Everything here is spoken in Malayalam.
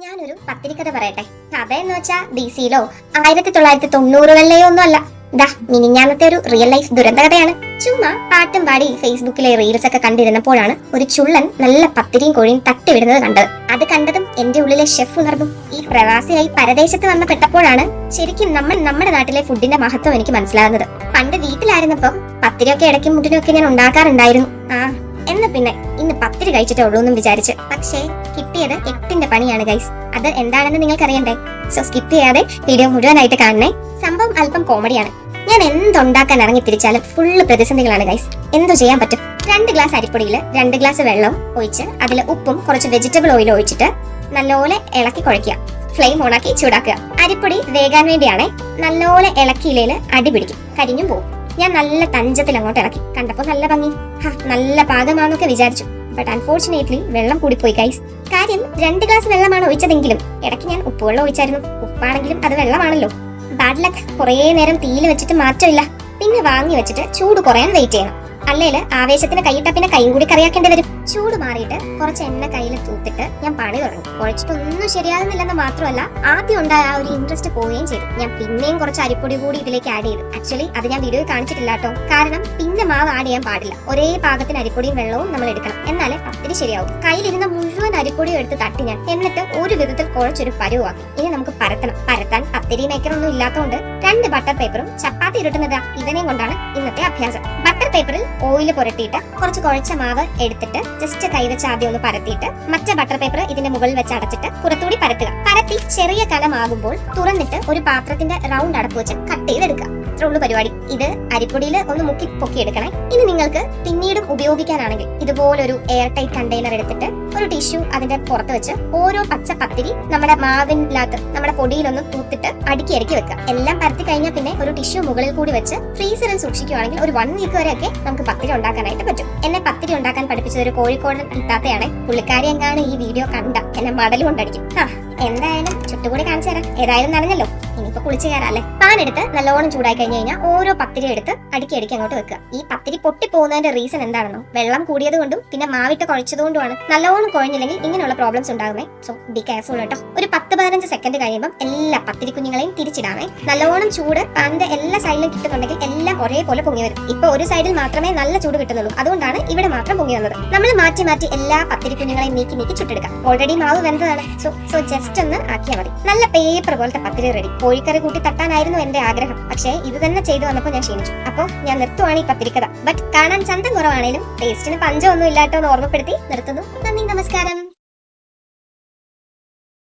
ഞാനൊരു പത്തിരിക്കഥ പറയട്ടെ. കഥ എന്ന് വെച്ചാ DC-ലോ 1990-കളിലെയോ ഒന്നും അല്ല. മിനിഞ്ഞാന്നത്തെ ഒരു റിയൽ ലൈഫ് ദുരന്ത കഥയാണ്. ചുമ്മാ പാട്ടും പാടി ഫേസ്ബുക്കിലെ റീൽസ് ഒക്കെ കണ്ടിരുന്നപ്പോഴാണ് ഒരു ചുള്ളൻ നല്ല പത്തിരിയും കോഴിയും തട്ടിവിടുന്നത് കണ്ടത്. അത് കണ്ടതും എന്റെ ഉള്ളിലെ ഷെഫ് ഉണർന്നു. ഈ പ്രവാസിയായി പരദേശത്ത് വന്ന് പെട്ടപ്പോഴാണ് ശരിക്കും നമ്മുടെ നാട്ടിലെ ഫുഡിന്റെ മഹത്വം എനിക്ക് മനസ്സിലാകുന്നത്. പണ്ട് വീട്ടിലായിരുന്നപ്പോ പത്തിരിയൊക്കെ ഇടയ്ക്കും മുട്ടിനൊക്കെ ഞാൻ ഉണ്ടാക്കാറുണ്ടായിരുന്നു. എന്ന് പിന്നെ ഇന്ന് പത്തിരി കഴിച്ചിട്ടേ ഉള്ളൂ എന്നും വിചാരിച്ച്. പക്ഷേ കിട്ടിയത് 8ന്റെ പണിയാണ് ഗൈസ്. അത് എന്താണെന്ന് നിങ്ങൾക്ക് അറിയണ്ടേ? സോ സ്കിപ്പ് ചെയ്യാതെ വീഡിയോ മുഴുവനായിട്ട് കാണണേ. സംഭവം അല്പം കോമഡിയാണ്. ഞാൻ എന്തുണ്ടാക്കാൻ ഇറങ്ങി തിരിച്ചാലും ഫുള്ള് പ്രതിസന്ധികളാണ് ഗൈസ്. എന്തു ചെയ്യാൻ പറ്റും? 2 ഗ്ലാസ് അരിപ്പൊടിയിൽ 2 ഗ്ലാസ് വെള്ളം ഒഴിച്ച് അതിൽ ഉപ്പും കുറച്ച് വെജിറ്റബിൾ ഓയിലും ഒഴിച്ചിട്ട് നല്ലപോലെ ഇളക്കി കുഴയ്ക്കുക. ഫ്ലെയിം ഓണാക്കി ചൂടാക്കുക. അരിപ്പൊടി വേകാൻ വേണ്ടിയാണേ. നല്ലപോലെ ഇളക്കിയില്ലേല് അടി പിടിക്കും, കരിഞ്ഞും പോകും. ഞാൻ നല്ല തഞ്ചത്തിൽ അങ്ങോട്ട് ഇളക്കി. കണ്ടപ്പോ നല്ല ഭംഗി, നല്ല പാകമാണെന്നൊക്കെ വിചാരിച്ചു. ബട്ട് അൺഫോർച്ചുനേറ്റ്ലി വെള്ളം കൂടിപ്പോയി ഗൈസ്. കാര്യം 2 ഗ്ലാസ് വെള്ളമാണ് ഒഴിച്ചതെങ്കിലും ഇടയ്ക്ക് ഞാൻ ഉപ്പുവെള്ളം ഒഴിച്ചായിരുന്നു. ഉപ്പാണെങ്കിലും അത് വെള്ളമാണല്ലോ. Bad luck. കുറേ നേരം തീയിൽ വെച്ചിട്ട് മാറ്റമില്ല. പിന്നെ വാങ്ങി വെച്ചിട്ട് ചൂട് കുറയാൻ വെയിറ്റ് ചെയ്യണം. അല്ലേല് ആവേശത്തിന് കൈയിട്ട പിന്നെ കൈയും കൂടി കറിയാക്കേണ്ടി വരും. ചൂട് മാറിയിട്ട് കുറച്ച് എണ്ണ കയ്യിൽ തൂത്തിട്ട് ഞാൻ പണി തുടങ്ങി. കുഴച്ചിട്ടൊന്നും ശരിയാകുന്നില്ലെന്ന് മാത്രമല്ല, ആദ്യം ഉണ്ടായ ആ ഒരു ഇൻട്രസ്റ്റ് പോവുകയും ചെയ്തു. ഞാൻ പിന്നെയും കുറച്ച് അരിപ്പൊടി കൂടി ഇതിലേക്ക് ആഡ് ചെയ്തു. ആക്ച്വലി അത് ഞാൻ വീഡിയോയിൽ കാണിച്ചിട്ടില്ല കേട്ടോ. കാരണം പിന്നെ മാവ് ആഡ് ചെയ്യാൻ പാടില്ല. ഒരേ പാകത്തിന് അരിപ്പൊടിയും വെള്ളവും നമ്മൾ എടുക്കണം, എന്നാലേ പത്തിരി ശരിയാവും. കയ്യിലിരുന്ന മുഴുവൻ അരിപ്പൊടിയും എടുത്ത് തട്ടി ഞാൻ. എന്നിട്ട് ഒരു വിധത്തിൽ കുഴച്ചൊരു പരുവാക്കി. ഇനി നമുക്ക് പരത്തണം. പരത്താൻ പത്തിരി മേക്കറൊന്നും ഇല്ലാത്തതുകൊണ്ട് 2 ബട്ടർ പേപ്പറും ചപ്പാത്തി ഉരുട്ടുന്നത് ഇവനെയും കൊണ്ടാണ് ഇന്നത്തെ അഭ്യാസം. ബട്ടർ പേപ്പറിൽ ഓയിൽ പുരട്ടിയിട്ട് കുറച്ച് കുഴച്ച മാവ് എടുത്തിട്ട് ജസ്റ്റ് കൈവച്ച് ആദ്യം ഒന്ന് പരത്തിയിട്ട് മറ്റേ ബട്ടർ പേപ്പർ ഇതിന്റെ മുകളിൽ വെച്ച് അടച്ചിട്ട് പുറത്തുകൂടി പരത്തുക. പരത്തി ചെറിയ കലമാകുമ്പോൾ തുറന്നിട്ട് ഒരു പാത്രത്തിന്റെ റൗണ്ട് അടപ്പ് വെച്ച് കട്ട് ചെയ്തെടുക്കുക. ഇത്രേ ഉള്ളൂ പരിപാടി. ഇത് അരിപ്പൊടിയിൽ ഒന്ന് മുക്കി പൊക്കി എടുക്കണേ. ഇനി നിങ്ങൾക്ക് പിന്നീടും ഉപയോഗിക്കാനാണെങ്കിൽ ഇതുപോലൊരു എയർ ടൈറ്റ് കണ്ടെയ്നർ എടുത്തിട്ട് ഒരു ടിഷ്യൂ അതിന്റെ പുറത്ത് വെച്ച് ഓരോ പച്ച പത്തിരി നമ്മുടെ മാവിനകത്ത് നമ്മുടെ പൊടിയിലൊന്ന് തൂത്തിട്ട് അടുക്കി വെക്കുക. എല്ലാം പരത്തി കഴിഞ്ഞാൽ പിന്നെ ഒരു ടിഷ്യൂ മുകളിൽ കൂടി വെച്ച് ഫ്രീസറിൽ സൂക്ഷിക്കുകയാണെങ്കിൽ ഒരു 1 വീക്ക് വരെയൊക്കെ നമുക്ക് പത്തിരി ഉണ്ടാക്കാനായിട്ട് പറ്റും. എന്നെ പത്തിരി ഉണ്ടാക്കാൻ പഠിപ്പിച്ചത് ഒരു കോഴിക്കോട് ഇത്താത്തയാണ്. പുള്ളിക്കാരി എങ്ങാണ് ഈ വീഡിയോ കണ്ട എന്നെ മടൽ കൊണ്ടടിക്കും. എന്തായാലും ചുട്ടുകൂടി കാണിച്ചു തരാം. ഏതായാലും നനഞ്ഞല്ലോ, ഇനിയിപ്പോ കുളിച്ചു കയറാല്ലേ. പാൻ എടുത്ത് നല്ലോണം ചൂടായി കഴിഞ്ഞ് കഴിഞ്ഞാൽ ഓരോ പത്തിരി എടുത്ത് അടുക്കി അങ്ങോട്ട് വെക്കുക. ഈ പത്തിരി പൊട്ടിപ്പോകുന്നതിന്റെ റീസൺ എന്താണെന്നോ? വെള്ളം കൂടിയത് കൊണ്ടും പിന്നെ മാവിട്ട് കുഴച്ചതുകൊണ്ടുമാണ്. നല്ലോണം കുഴഞ്ഞില്ലെങ്കിൽ ഇങ്ങനെയുള്ള പ്രോബ്ലംസ് ഉണ്ടാകുമേ. സോ ബി കെയർഫുൾ കേട്ടോ. ഒരു 10-15 സെക്കൻഡ് കഴിയുമ്പോൾ എല്ലാ പത്തിരി കുഞ്ഞുങ്ങളെയും തിരിച്ചിടാമേ. നല്ലോണം ചൂട് പാനിന്റെ എല്ലാ സൈഡിലും കിട്ടുന്നുണ്ടെങ്കിൽ എല്ലാം ഒരേപോലെ പൊങ്ങി വരും. ഇപ്പൊ ഒരു സൈഡിൽ മാത്രമേ നല്ല ചൂട് കിട്ടുന്നുള്ളൂ, അതുകൊണ്ടാണ് ഇവിടെ മാത്രം പൊങ്ങി വന്നത്. നമ്മൾ മാറ്റി മാറ്റി എല്ലാ പത്തിരി കുഞ്ഞുങ്ങളെയും നീക്കി ചുട്ടെടുക്കാം. ഓൾറെഡി മാവ് വെന്തതാണ്. സോ ജസ്റ്റ് ഒന്ന് ആക്കിയാൽ മതി. നല്ല പേപ്പർ പോലത്തെ പത്തിരി റെഡി. കോഴിക്കറി കൂട്ടി തട്ടാനായിരുന്നു എന്റെ ആഗ്രഹം. പക്ഷേ ഇത് തന്നെ ചെയ്തു വന്നപ്പോൾ ഞാൻ ക്ഷീണിച്ചു. അപ്പൊ ഞാൻ നിർത്തുവാണ് ഈ പത്തിരിക്കഥ. ബട്ട് കാണാൻ ചന്തം കുറവാണേലും ടേസ്റ്റിന് പഞ്ചമൊന്നും ഇല്ലാട്ടോ എന്ന് ഓർമ്മപ്പെടുത്തി നിർത്തുന്നു. നന്ദി, നമസ്കാരം.